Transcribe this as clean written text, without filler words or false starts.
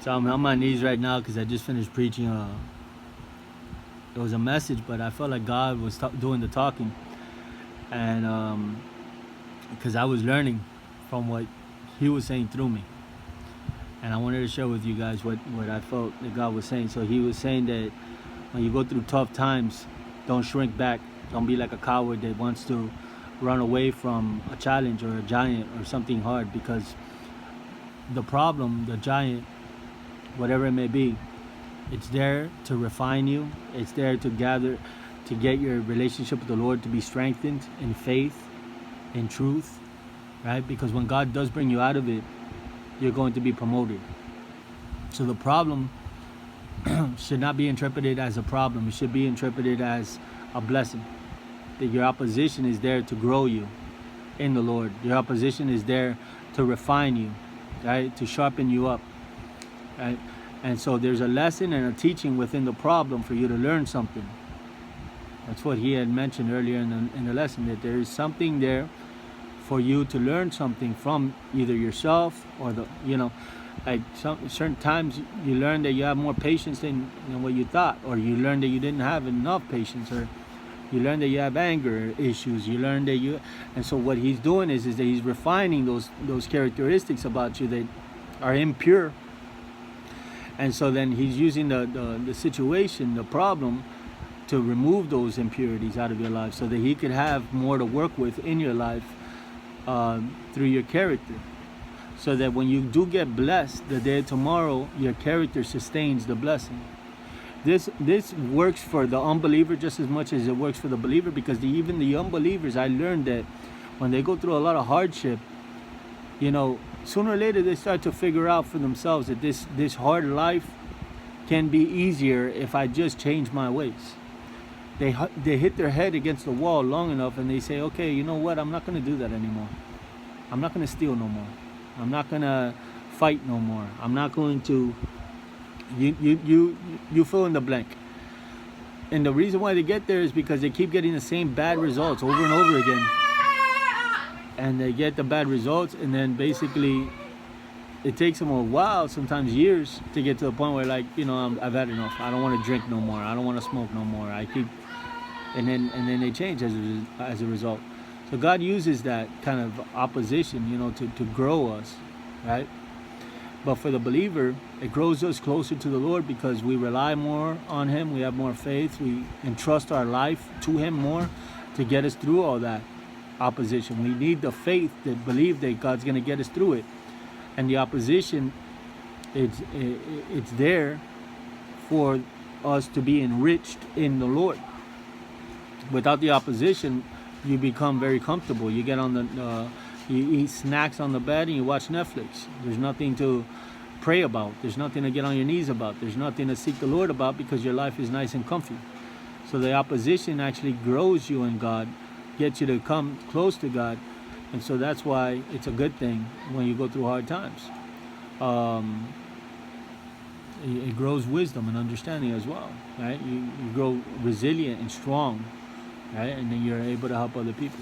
So I'm on my knees right now because I just finished preaching. It was a message, but I felt like God was doing the talking, and because I was learning from what He was saying through me, and I wanted to share with you guys what I felt that God was saying. So He was saying that when you go through tough times, don't shrink back. Don't be like a coward that wants to run away from a challenge or a giant or something hard, because the problem, the giant, whatever it may be, it's there to refine you. It's there to get your relationship with the Lord to be strengthened in faith, in truth, right? Because when God does bring you out of it, you're going to be promoted. So the problem should not be interpreted as a problem. It should be interpreted as a blessing. That your opposition is there to grow you in the Lord. Your opposition is there to refine you, right? To sharpen you up, right? And so there's a lesson and a teaching within the problem for you to learn something. That's what he had mentioned earlier in the lesson, that there is something there for you to learn something from, either yourself or like certain times you learn that you have more patience than what you thought, or you learn that you didn't have enough patience, or you learn that you have anger issues. You learn that and so what he's doing is that he's refining those characteristics about you that are impure. And so then he's using the situation, the problem, to remove those impurities out of your life, so that he could have more to work with in your life through your character. So that when you do get blessed, the day of tomorrow, your character sustains the blessing. This works for the unbeliever just as much as it works for the believer, because even the unbelievers, I learned that when they go through a lot of hardship, sooner or later they start to figure out for themselves that this hard life can be easier if I just change my ways. They hit their head against the wall long enough and they say, okay, you know what, I'm not going to do that anymore. I'm not going to steal no more. I'm not going to fight no more. I'm not going to... You fill in the blank. And the reason why they get there is because they keep getting the same bad results over and over again. And they get the bad results, and then basically it takes them a while, sometimes years, to get to the point where, like, I've had enough. I don't want to drink no more. I don't want to smoke no more. And then they change as a result. So God uses that kind of opposition, to grow us, right? But for the believer, it grows us closer to the Lord, because we rely more on Him. We have more faith. We entrust our life to Him more to get us through all that opposition. We need the faith that believe that God's going to get us through it. And the opposition, it's there for us to be enriched in the Lord. Without the opposition, you become very comfortable. You get on you eat snacks on the bed and you watch Netflix. There's nothing to pray about. There's nothing to get on your knees about. There's nothing to seek the Lord about, because your life is nice and comfy. So the opposition actually grows you in God, gets you to come close to God. And so that's why it's a good thing when you go through hard times. It grows wisdom and understanding as well, right? You grow resilient and strong, right? And then you're able to help other people.